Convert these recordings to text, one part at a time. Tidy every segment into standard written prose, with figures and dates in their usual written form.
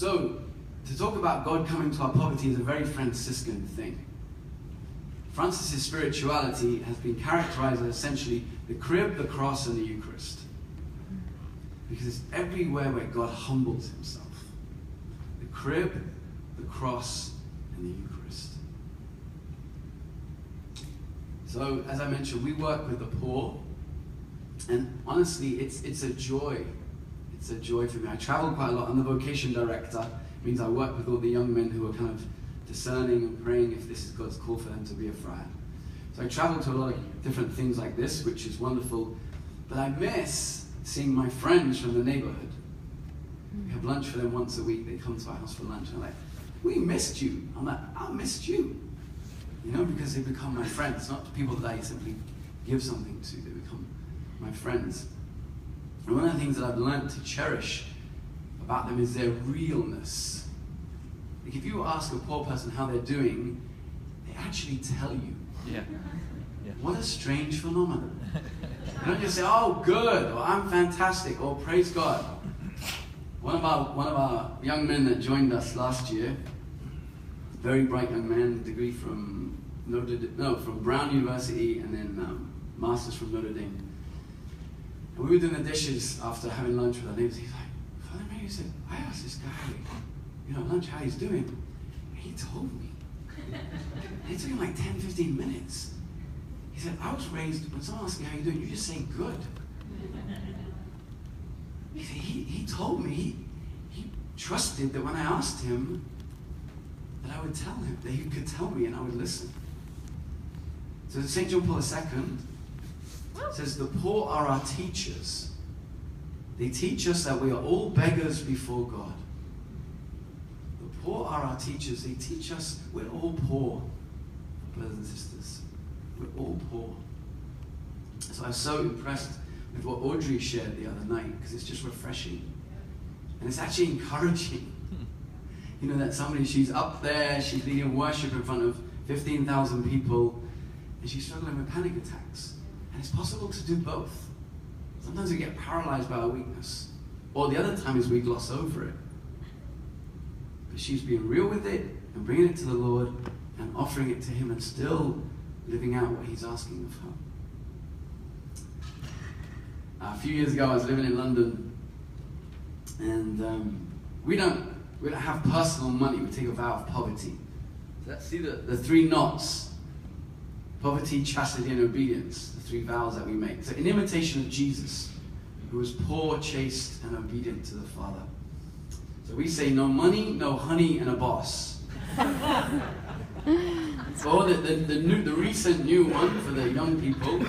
So, to talk about God coming to our poverty is a very Franciscan thing. Francis' spirituality has been characterized as essentially the crib, the cross, and the Eucharist. Because it's everywhere where God humbles himself. The crib, the cross, and the Eucharist. So, as I mentioned, we work with the poor. And honestly, it's a joy. It's a joy for me. I travel quite a lot. I'm the vocation director. It means I work with all the young men who are kind of discerning and praying if this is God's call for them to be a friar. So I travel to a lot of different things like this, which is wonderful. But I miss seeing my friends from the neighborhood. We have lunch for them once a week. They come to our house for lunch and they're like, we missed you. I'm like, I missed you. You know, because they become my friends, not people that I simply give something to. They become my friends. And one of the things that I've learned to cherish about them is their realness. Like if you ask a poor person how they're doing, they actually tell you. Yeah. What a strange phenomenon. You don't just say, oh, good, or I'm fantastic, or praise God. One of our young men that joined us last year, very bright young man, degree from Brown University, and then master's from Notre Dame. And we were doing the dishes after having lunch with our neighbors. He's like, Father Mary said, I asked this guy, at lunch how he's doing. And he told me. And it took him like 10, 15 minutes. He said, I was raised, when someone asks me how you're doing, you just say good. He said, he told me, he trusted that when I asked him, that I would tell him, that he could tell me and I would listen. So St. John Paul II says, the poor are our teachers. They teach us that we are all beggars before God. The poor are our teachers. They teach us we're all poor, brothers and sisters. We're all poor. So I was so impressed with what Audrey shared the other night, because it's just refreshing. And it's actually encouraging. That she's up there, she's leading worship in front of 15,000 people, and she's struggling with panic attacks. And it's possible to do both. Sometimes we get paralyzed by our weakness, or the other time is we gloss over it. But she's being real with it, and bringing it to the Lord, and offering it to Him, and still living out what He's asking of her. A few years ago, I was living in London, and we don't have personal money. We take a vow of poverty. So let's see the three knots: poverty, chastity, and obedience. The three vows that we make. So in imitation of Jesus, who was poor, chaste, and obedient to the Father. So we say no money, no honey, and a boss. So the recent new one for the young people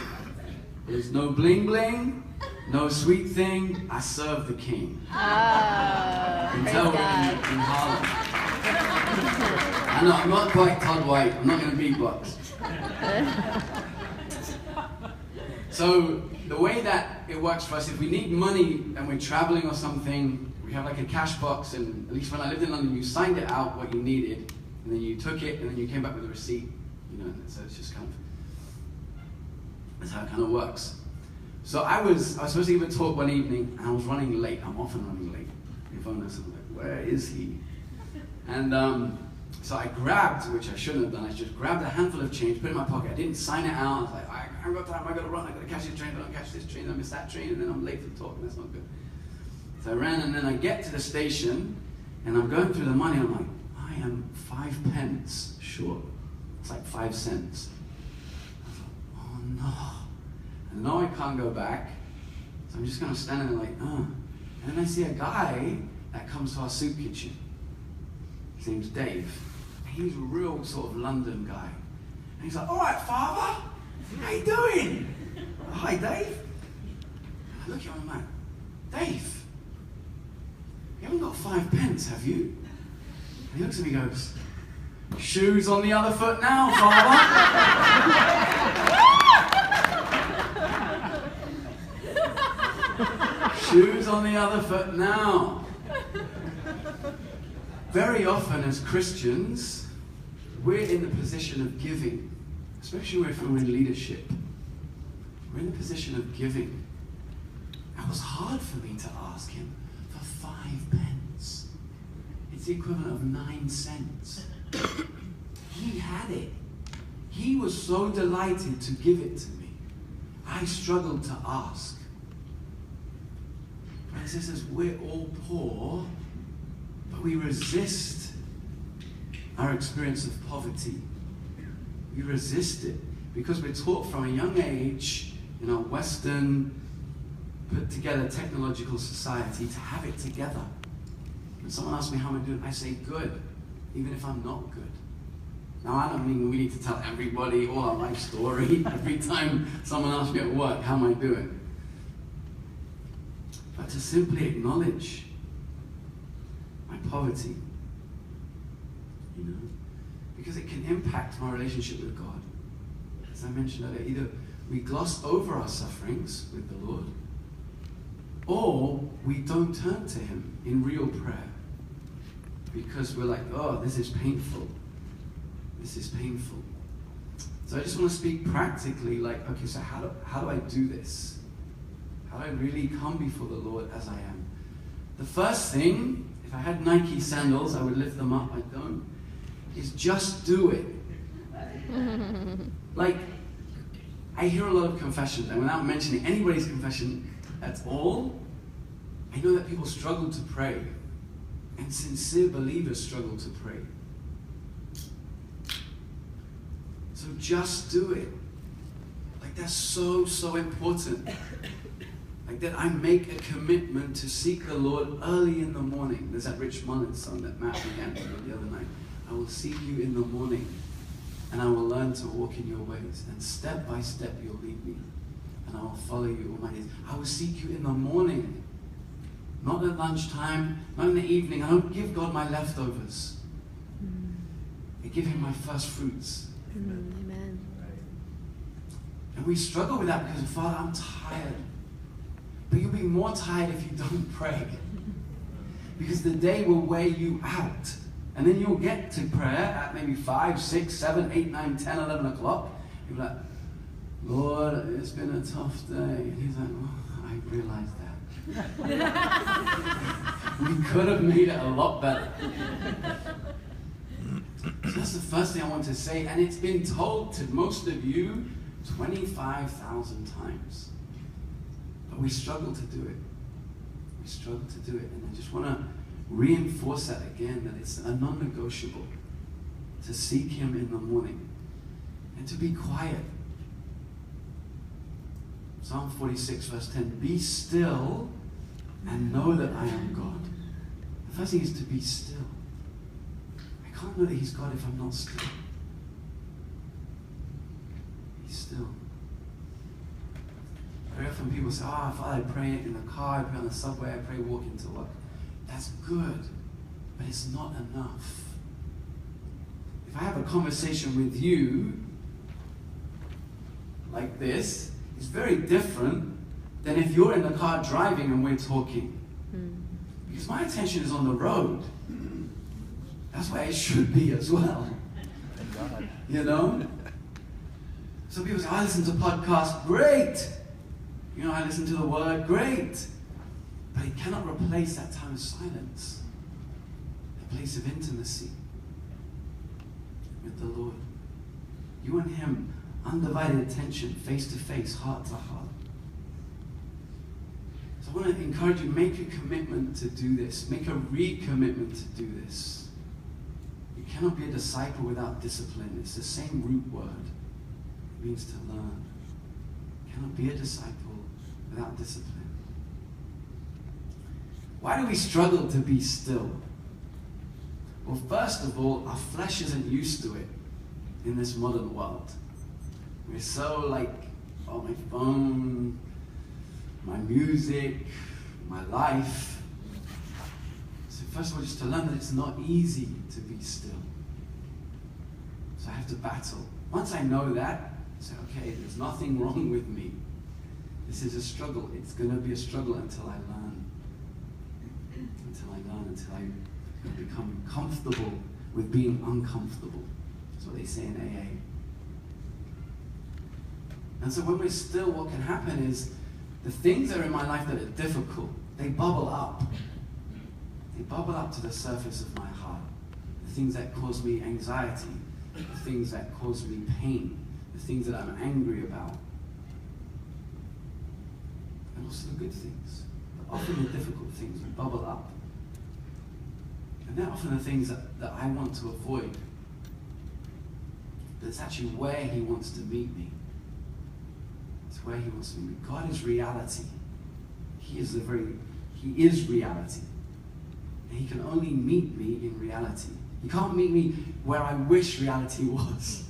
is no bling bling, no sweet thing, I serve the King. You can tell we're in Harlem. I know, I'm not quite Todd White, I'm not going to beatbox. So the way that it works for us, if we need money and we're traveling or something, we have like a cash box, and at least when I lived in London, you signed it out what you needed, and then you took it, and then you came back with a receipt, and so it's just that's how it kind of works. So I was supposed to give a talk one evening, and I was running late. I'm often running late. If I'm like, where is he? And so I grabbed, which I shouldn't have done, I just grabbed a handful of change, put it in my pocket. I didn't sign it out. I was like, I haven't got time, I got to run, I got to catch this train, I don't catch this train, I miss that train, and then I'm late for the talk, and that's not good. So I ran, and then I get to the station, and I'm going through the money, and I'm like, I am 5 pence short. It's like 5 cents. I was like, oh no. And now I can't go back, so I'm just kind of standing there like, And then I see a guy that comes to our soup kitchen. His name's Dave. He's a real sort of London guy. And he's like, all right, Father, how you doing? Hi, Dave. And I look at him and I'm like, Dave, you haven't got 5 pence, have you? And he looks at me and goes, shoes on the other foot now, Father. Shoes on the other foot now. Very often as Christians, we're in the position of giving, especially if we're in leadership. We're in the position of giving. It was hard for me to ask him for 5 pence. It's the equivalent of 9 cents. He had it. He was so delighted to give it to me. I struggled to ask. Brothers and sisters, we're all poor, but we resist our experience of poverty. We resist it because we're taught from a young age in our Western, put together technological society to have it together. When someone asks me how I'm doing, I say good, even if I'm not good. Now, I don't mean we need to tell everybody all our life story every time someone asks me at work, how am I doing? But to simply acknowledge my poverty, you know, because it can impact my relationship with God. As I mentioned earlier, either we gloss over our sufferings with the Lord, or we don't turn to Him in real prayer because we're like, oh, this is painful. This is painful. So I just want to speak practically, like, okay, so how do I do this? How do I really come before the Lord as I am? The first thing, if I had Nike sandals, I would lift them up. I don't. Is just do it. Like, I hear a lot of confessions, and without mentioning anybody's confession at all, I know that people struggle to pray, and sincere believers struggle to pray. So just do it. Like, that's so, so important. Like that I make a commitment to seek the Lord early in the morning. There's that Rich Mullins song that Matt began the other night. I will seek you in the morning, and I will learn to walk in your ways. And step by step you'll lead me, and I will follow you all my days. I will seek you in the morning, not at lunchtime, not in the evening. I don't give God my leftovers. I give Him my first fruits. Amen. And we struggle with that because, Father, I'm tired. But you'll be more tired if you don't pray. Because the day will wear you out. And then you'll get to prayer at maybe 5, 6, 7, 8, 9, 10, 11 o'clock. You'll be like, Lord, it's been a tough day. And He's like, oh, I realized that. We could have made it a lot better. So that's the first thing I want to say. And it's been told to most of you 25,000 times. But we struggle to do it. We struggle to do it. And I just want to reinforce that again, that it's a non-negotiable to seek Him in the morning and to be quiet. Psalm 46 verse 10, be still and know that I am God. The first thing is to be still. I can't know that He's God if I'm not still. Be still. Very often people say, Father, I pray in the car, I pray on the subway, I pray walking to work. That's good, but it's not enough. If I have a conversation with you like this, it's very different than if you're in the car driving and we're talking. Because my attention is on the road. That's where it should be as well. You know? So people say, I listen to podcasts, great. You know, I listen to the Word, great. But it cannot replace that time of silence, a place of intimacy with the Lord. You and Him, undivided attention, face to face, heart to heart. So I want to encourage you, make a commitment to do this. Make a recommitment to do this. You cannot be a disciple without discipline. It's the same root word. It means to learn. You cannot be a disciple without discipline. Why do we struggle to be still? Well, first of all, our flesh isn't used to it in this modern world. We're so like, oh, my phone, my music, my life. So first of all, just to learn that it's not easy to be still. So I have to battle. Once I know that, I say, okay, there's nothing wrong with me. This is a struggle. It's going to be a struggle until I learn. Until I become comfortable with being uncomfortable. That's what they say in AA. And so when we're still, what can happen is the things that are in my life that are difficult, they bubble up. They bubble up to the surface of my heart. The things that cause me anxiety, the things that cause me pain, the things that I'm angry about. And also the good things. But often the difficult things bubble up. And they're often the things that I want to avoid. But it's actually where he wants to meet me. It's where he wants to meet me. God is reality. He is reality. And he can only meet me in reality. He can't meet me where I wish reality was.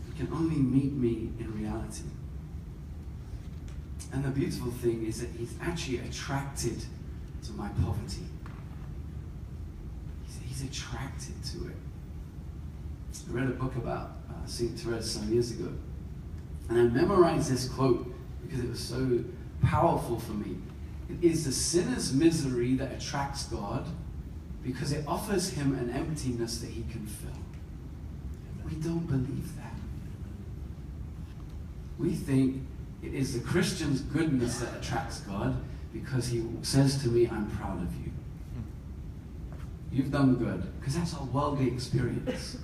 He can only meet me in reality. And the beautiful thing is that he's actually attracted to my poverty. He's attracted to it. I read a book about St. Therese some years ago. And I memorized this quote because it was so powerful for me. It is the sinner's misery that attracts God because it offers him an emptiness that he can fill. We don't believe that. We think it is the Christian's goodness that attracts God because he says to me, I'm proud of you. You've done good, because that's our worldly experience.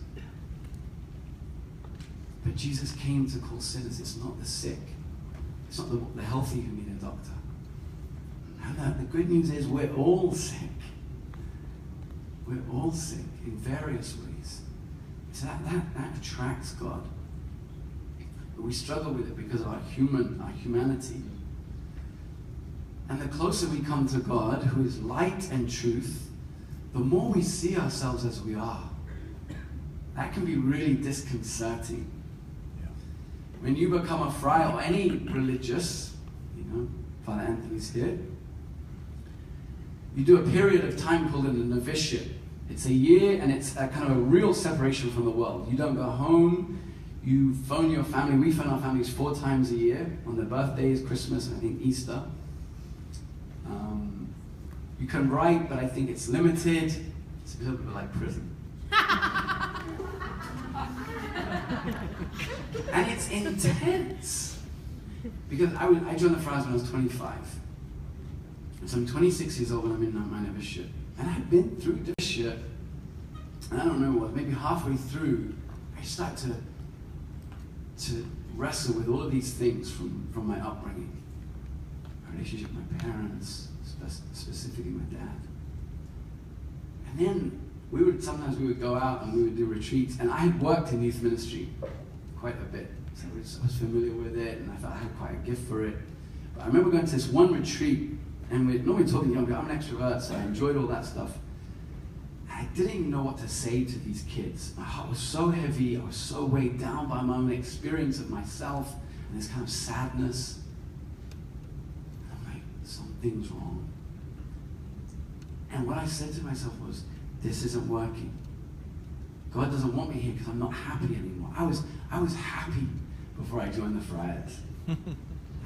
But Jesus came to call sinners. It's not the sick. It's not the healthy who need a doctor. No, the good news is we're all sick. We're all sick in various ways. So that attracts God. But we struggle with it because of our humanity. And the closer we come to God, who is light and truth, the more we see ourselves as we are. That can be really disconcerting. Yeah. When you become a friar or any religious, Father Anthony's here, you do a period of time called a novitiate. It's a year and it's a kind of a real separation from the world. You don't go home, you phone your family. We phone our families 4 times a year on their birthdays, Christmas, and I think Easter. You can write, but I think it's limited. It's a little bit like prison. And it's intense. Because I joined the Friars when I was 25. And so I'm 26 years old when I'm in my novitiate. And I've been through novitiate, and I don't remember what, maybe halfway through, I start to wrestle with all of these things from my upbringing. My relationship with my parents, specifically my dad. And then sometimes we would go out and we would do retreats, and I had worked in youth ministry quite a bit. So I was familiar with it, and I thought I had quite a gift for it. But I remember going to this one retreat, and we're normally talking young people. I'm an extrovert, so I enjoyed all that stuff. And I didn't even know what to say to these kids. My heart was so heavy. I was so weighed down by my own experience of myself and this kind of sadness. And I'm like, something's wrong. And what I said to myself was, this isn't working. God doesn't want me here because I'm not happy anymore. I was happy before I joined the Friars. And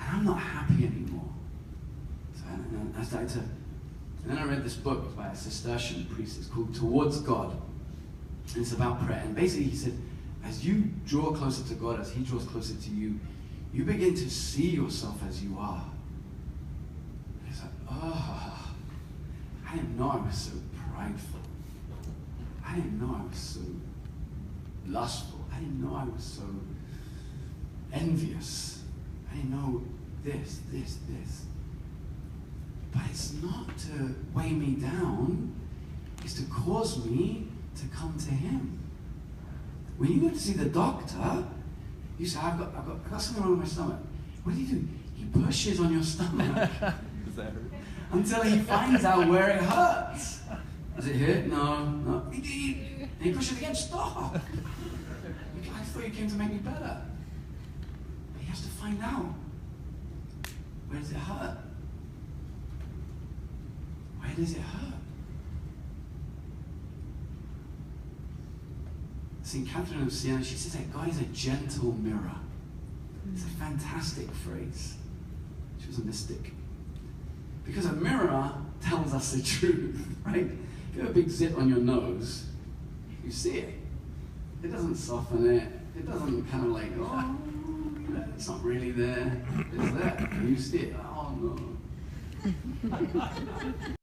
I'm not happy anymore. So I started to, and then I read this book by a Cistercian priest. It's called Towards God. And it's about prayer. And basically he said, as you draw closer to God, as he draws closer to you, you begin to see yourself as you are. And it's like, oh, I didn't know I was so prideful. I didn't know I was so lustful. I didn't know I was so envious. I didn't know this. But it's not to weigh me down. It's to cause me to come to him. When you go to see the doctor, you say, I've got something wrong with my stomach. What do? He pushes on your stomach until he finds out where it hurts. Does it hurt? No. And he pushes again. Stop. I thought you came to make me better. But he has to find out. Where does it hurt? Why does it hurt? St. Catherine of Siena, she says that God is a gentle mirror. It's a fantastic phrase. She was a mystic. Because a mirror tells us the truth, right? If you have a big zit on your nose, you see it. It doesn't soften it. It doesn't kind of like, oh, it's not really there. It's there. And you see it. Oh, no.